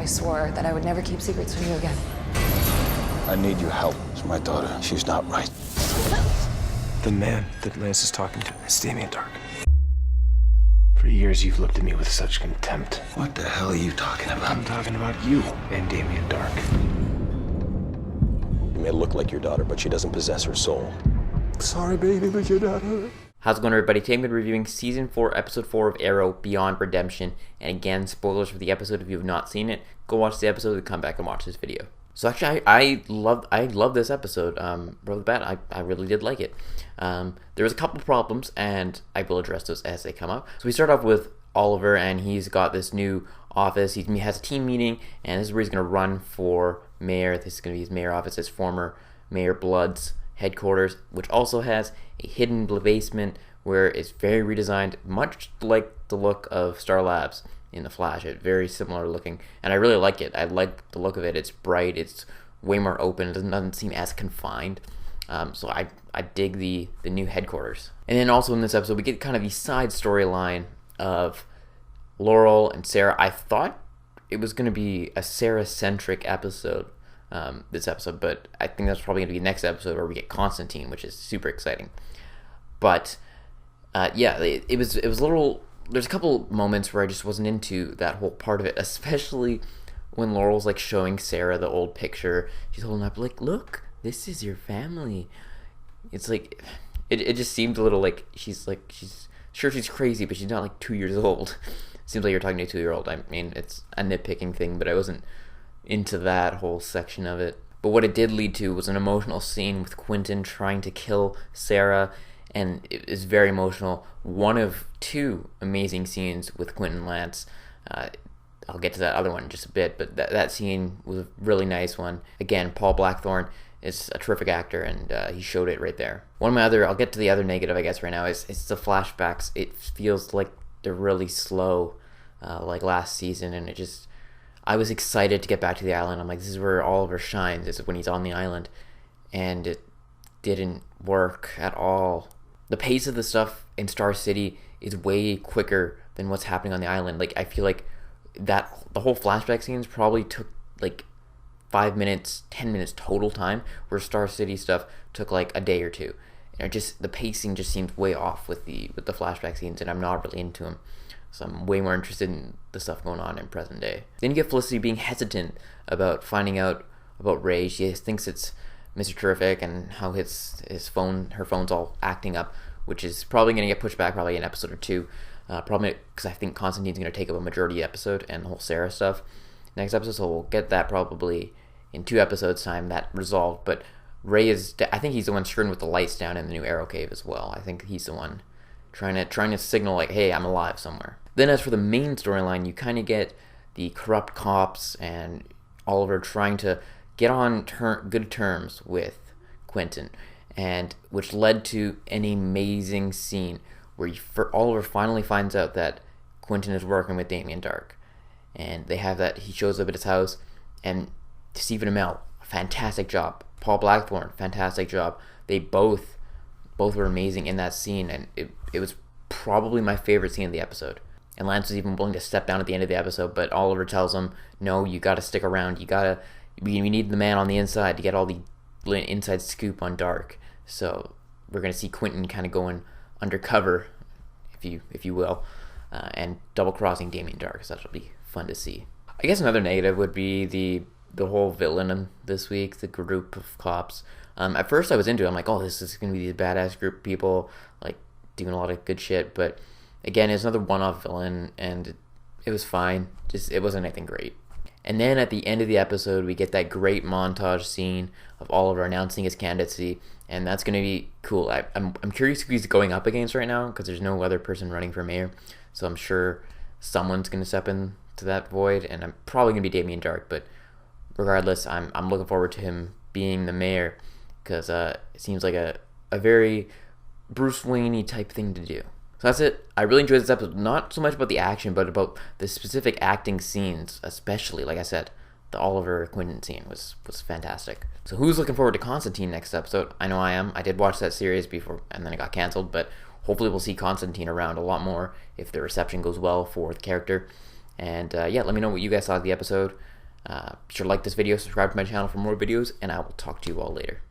I swore that I would never keep secrets from you again. I need your help. It's my daughter. She's not right. The man that Lance is talking to is Damien Dark. For years, you've looked at me with such contempt. What the hell are you talking about? I'm talking about you and Damien Dark. You may look like your daughter, but she doesn't possess her soul. Sorry, baby, but you're not her. How's it going, everybody? Today I'm going to be reviewing Season 4, Episode 4 of Arrow, Beyond Redemption. And again, spoilers for the episode if you have not seen it. Go watch the episode and come back and watch this video. So actually, I love this episode. Right off the bat, I really did like it. There was a couple problems, and I will address those as they come up. So we start off with Oliver, and he's got this new office. He has a team meeting, and this is where he's going to run for mayor. This is going to be his mayor office, his former Mayor Blood's headquarters, which also has a hidden basement where it's very redesigned, much like the look of Star Labs in The Flash. It's very similar looking, and I really like it. I like the look of it. It's bright, it's way more open, it doesn't seem as confined. So I dig the new headquarters. And then also in this episode, we get kind of the side storyline of Laurel and Sarah. I thought it was going to be a Sarah-centric episode, this episode, but I think that's probably going to be the next episode where we get Constantine, which is super exciting. But yeah, it was a little. There's a couple moments where I just wasn't into that whole part of it, especially when Laurel's like showing Sarah the old picture. She's holding up like, look, this is your family. It's like it just seemed a little like she's sure she's crazy, but she's not like 2 years old. Seems like you're talking to a 2-year-old. I mean, it's a nitpicking thing, but I wasn't into that whole section of it. But what it did lead to was an emotional scene with Quentin trying to kill Sarah, and it is very emotional. One of two amazing scenes with Quentin Lance. I'll get to that other one in just a bit, but that scene was a really nice one. Again, Paul Blackthorne is a terrific actor, and he showed it right there. I'll get to the other negative, I guess, right now, is the flashbacks. It feels like they're really slow, like last season, and I was excited to get back to the island. I'm like, this is where Oliver shines, is when he's on the island, and it didn't work at all. The pace of the stuff in Star City is way quicker than what's happening on the island. Like, I feel like that the whole flashback scenes probably took like 5 minutes, 10 minutes total time, where Star City stuff took like a day or two. And the pacing just seemed way off with the flashback scenes, and I'm not really into them. So I'm way more interested in the stuff going on in present day. Then you get Felicity being hesitant about finding out about Ray. She thinks it's Mr. Terrific and how her phone's all acting up, which is probably going to get pushed back probably an episode or two. Probably because I think Constantine's going to take up a majority of the episode and the whole Sarah stuff next episode, so we'll get that probably in 2 episodes time, that resolved. But Ray I think he's the one screwing with the lights down in the new Arrow Cave as well. I think he's the one trying to signal like, hey, I'm alive somewhere. Then as for the main storyline, you kind of get the corrupt cops and Oliver trying to get on good terms with Quentin, and which led to an amazing scene where Oliver finally finds out that Quentin is working with Damien Dark, and they have that. He shows up at his house, and Stephen Amell, fantastic job. Paul Blackthorne, fantastic job. They both were amazing in that scene, and it was probably my favorite scene of the episode. And Lance was even willing to step down at the end of the episode, but Oliver tells him, no, you got to stick around. We need the man on the inside to get all the inside scoop on Dark. So we're going to see Quentin kind of going undercover, if you will, and double-crossing Damien Dark, so that'll be fun to see. I guess another negative would be the whole villain this week, the group of cops. At first I was into it. I'm like, oh, this is going to be these badass group of people, like, doing a lot of good shit, but again, it's another one-off villain, and it was fine. It wasn't anything great. And then at the end of the episode, we get that great montage scene of Oliver announcing his candidacy, and that's going to be cool. I'm curious who he's going up against right now, because there's no other person running for mayor, so I'm sure someone's going to step into that void, and I'm probably going to be Damien Dark, but regardless, I'm looking forward to him being the mayor, because it seems like a very Bruce Wayne-y type thing to do. So that's it. I really enjoyed this episode. Not so much about the action, but about the specific acting scenes, especially, like I said, the Oliver Quentin scene was fantastic. So who's looking forward to Constantine next episode? I know I am. I did watch that series before, and then it got canceled, but hopefully we'll see Constantine around a lot more if the reception goes well for the character. And yeah, let me know what you guys thought of the episode. Be sure to like this video, subscribe to my channel for more videos, and I will talk to you all later.